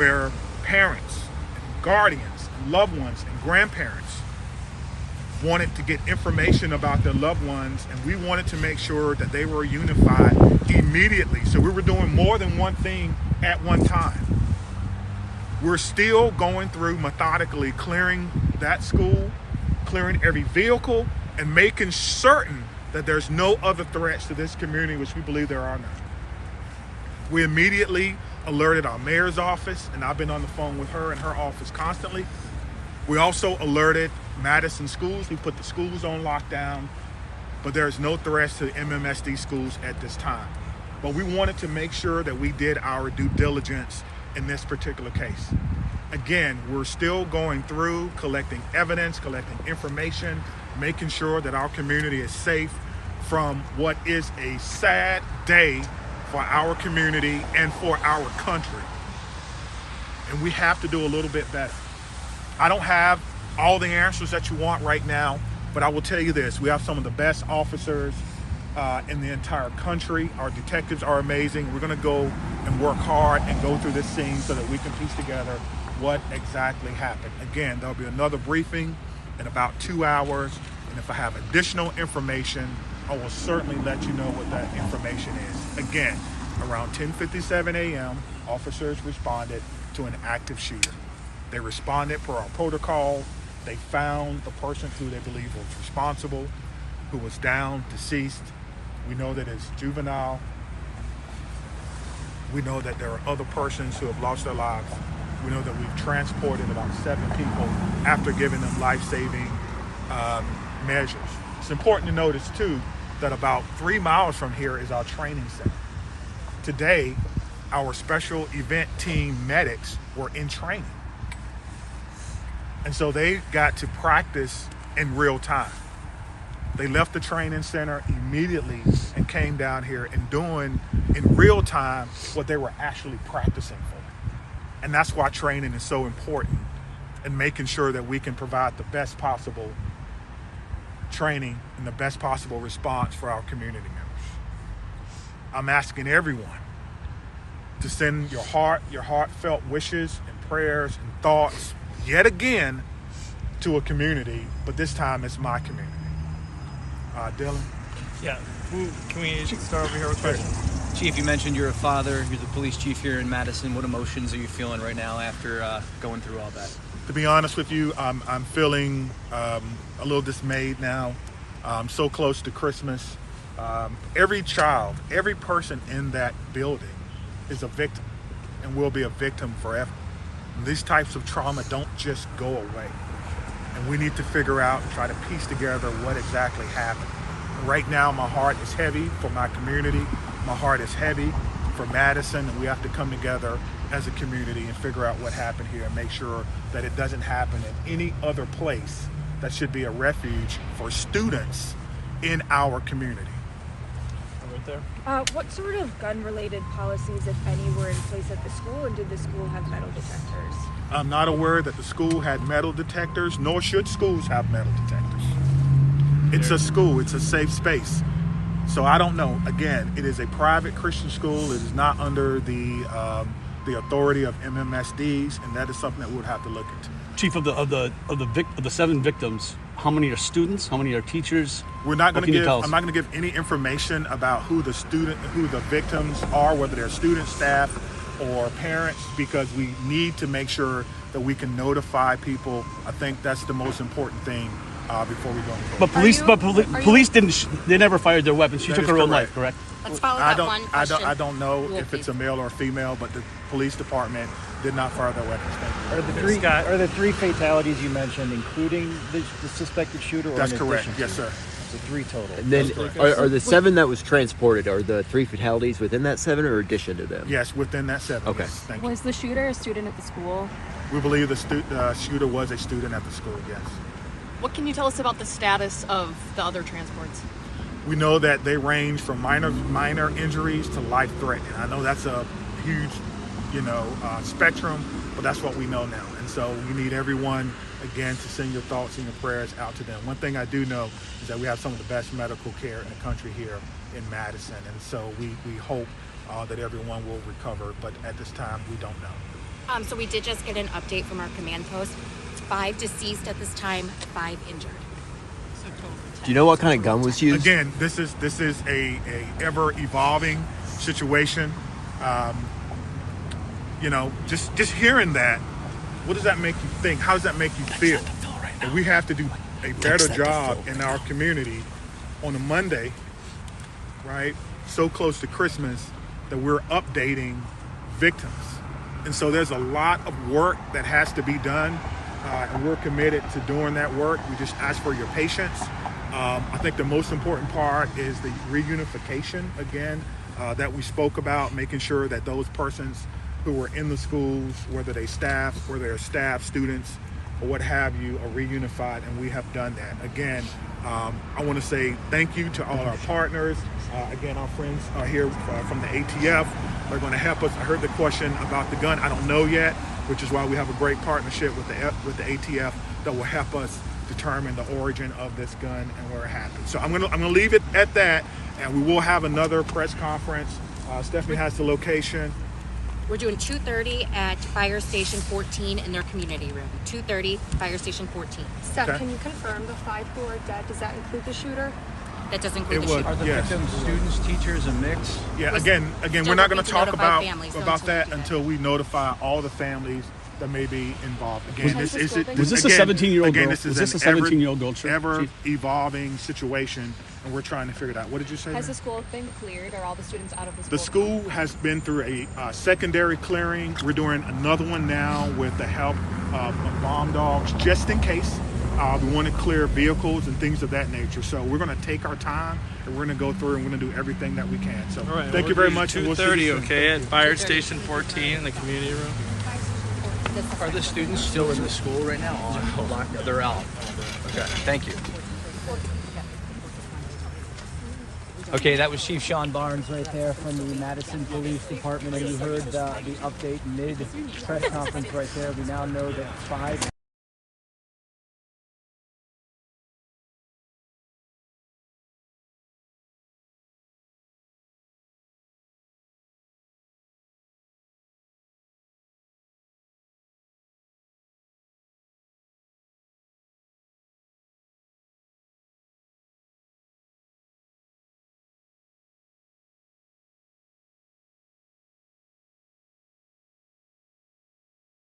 where parents, and guardians, and loved ones, and grandparents wanted to get information about their loved ones, and we wanted to make sure that they were unified immediately. So we were doing more than one thing at one time. We're still going through methodically clearing that school, clearing every vehicle, and making certain that there's no other threats to this community, which we believe there are none. We immediately alerted our mayor's office, and I've been on the phone with her and her office constantly. We also alerted Madison schools. We put the schools on lockdown, but there's no threats to MMSD schools at this time. But we wanted to make sure that we did our due diligence in this particular case. Again, we're still going through collecting evidence, collecting information, making sure that our community is safe from what is a sad day for our community and for our country. And we have to do a little bit better. I don't have all the answers that you want right now, but I will tell you this: we have some of the best officers in the entire country. Our detectives are amazing. We're going to go and work hard and go through this scene so that we can piece together what exactly happened. Again, there'll be another briefing in about 2 hours, and if I have additional information, I will certainly let you know what that information is. Again, around 10:57 a.m., officers responded to an active shooter. They responded per our protocol. They found the person who they believe was responsible, who was down, deceased. We know that it's juvenile. We know that there are other persons who have lost their lives. We know that we've transported about 7 people after giving them life-saving measures. It's important to notice, too, that about 3 miles from here is our training center. Today, our special event team medics were in training. And so they got to practice in real time. They left the training center immediately and came down here and doing in real time what they were actually practicing for. And that's why training is so important, and making sure that we can provide the best possible training and the best possible response for our community members. I'm asking everyone to send your heartfelt wishes and prayers and thoughts yet again to a community, but this time it's my community. Dylan? Yeah, can we start over here with questions? Chief, you mentioned you're a father, you're the police chief here in Madison. What emotions are you feeling right now after going through all that? To be honest with you, I'm feeling a little dismayed now. I'm so close to Christmas. Every child, every person in that building is a victim and will be a victim forever. And these types of trauma don't just go away. And we need to figure out and try to piece together what exactly happened. Right now, my heart is heavy for my community. My heart is heavy for Madison, and we have to come together as a community and figure out what happened here and make sure that it doesn't happen in any other place that should be a refuge for students in our community. Right there. What sort of gun-related policies, if any, were in place at the school, and did the school have metal detectors? I'm not aware that the school had metal detectors, nor should schools have metal detectors. It's a school, it's a safe space. So I don't know. Again, it is a private Christian school. It is not under the authority of MMSDs, and that is something that we'll have to look into. Chief, of the 7 victims, how many are students? How many are teachers? I'm not going to give any information about who the victims are, whether they're students, staff, or parents, because we need to make sure that we can notify people. I think that's the most important thing before we go into But police didn't. They never fired their weapons. She took her own life, correct? Let's follow that one question. I don't know if it's a male or a female, but the police department did not fire their weapons. Are the 3 fatalities you mentioned including the suspected shooter? Or That's in correct. addition to? Yes, sir. So 3 total. And then are the 7 that was transported, are the 3 fatalities within that 7 or addition to them? Yes, within that 7. Okay. Yes, thank you. Was the shooter a student at the school? We believe the shooter was a student at the school, yes. What can you tell us about the status of the other transports? We know that they range from minor injuries to life-threatening. I know that's a huge, spectrum, but that's what we know now. And so we need everyone, again, to send your thoughts and your prayers out to them. One thing I do know is that we have some of the best medical care in the country here in Madison. And so we hope that everyone will recover, but at this time, we don't know. So we did just get an update from our command post. It's 5 deceased at this time, 5 injured. Do you know what kind of gun was used? Again, this is a ever evolving situation. Just hearing that, what does that make you think? How does that make you feel? And we have to do a better job in our community on a Monday, right? So close to Christmas that we're updating victims. And so there's a lot of work that has to be done, and we're committed to doing that work. We just ask for your patience. I think the most important part is the reunification, again, that we spoke about, making sure that those persons who were in the schools, whether they're staff, students, or what have you, are reunified, and we have done that. Again, I want to say thank you to all our partners. Again, our friends are here from the ATF. They're going to help us. I heard the question about the gun. I don't know yet, which is why we have a great partnership with the ATF that will help us determine the origin of this gun and where it happened. So I'm gonna leave it at that, and we will have another press conference. Stephanie has the location. We're doing 2:30 at Fire Station 14 in their community room. 2:30, Fire Station 14. Steph, Okay. can you confirm the 5 who are dead? Does that include the shooter? That does include It the was, shooter. Are the yes. victims students, teachers, a mix? Yeah, We're again, still we're not going working to to talk notify families, though, about until we that do that. until we notify all the families that may be involved. Again, Was this a 17-year-old girl? This is Was this an a 17-year-old girl, Chief? ever evolving situation, and we're trying to figure it out. What did you say? Has ma'am? the school been cleared? Are all the students out of the school? The school has been through a secondary clearing. We're doing another one now with the help of bomb dogs, just in case. We want to clear vehicles and things of that nature. So we're going to take our time, and we're going to go through, and we're going to do everything that we can. So All right, thank you very much. and we'll see you 2:30, soon. okay, at Thank you. Fire Station 14 in the community room. Are the students still in the school right now? On lockdown? They're out. Okay, thank you. Okay, that was Chief Sean Barnes Right there from the Madison Police Department, and you heard the update mid press conference right there. We now know that 5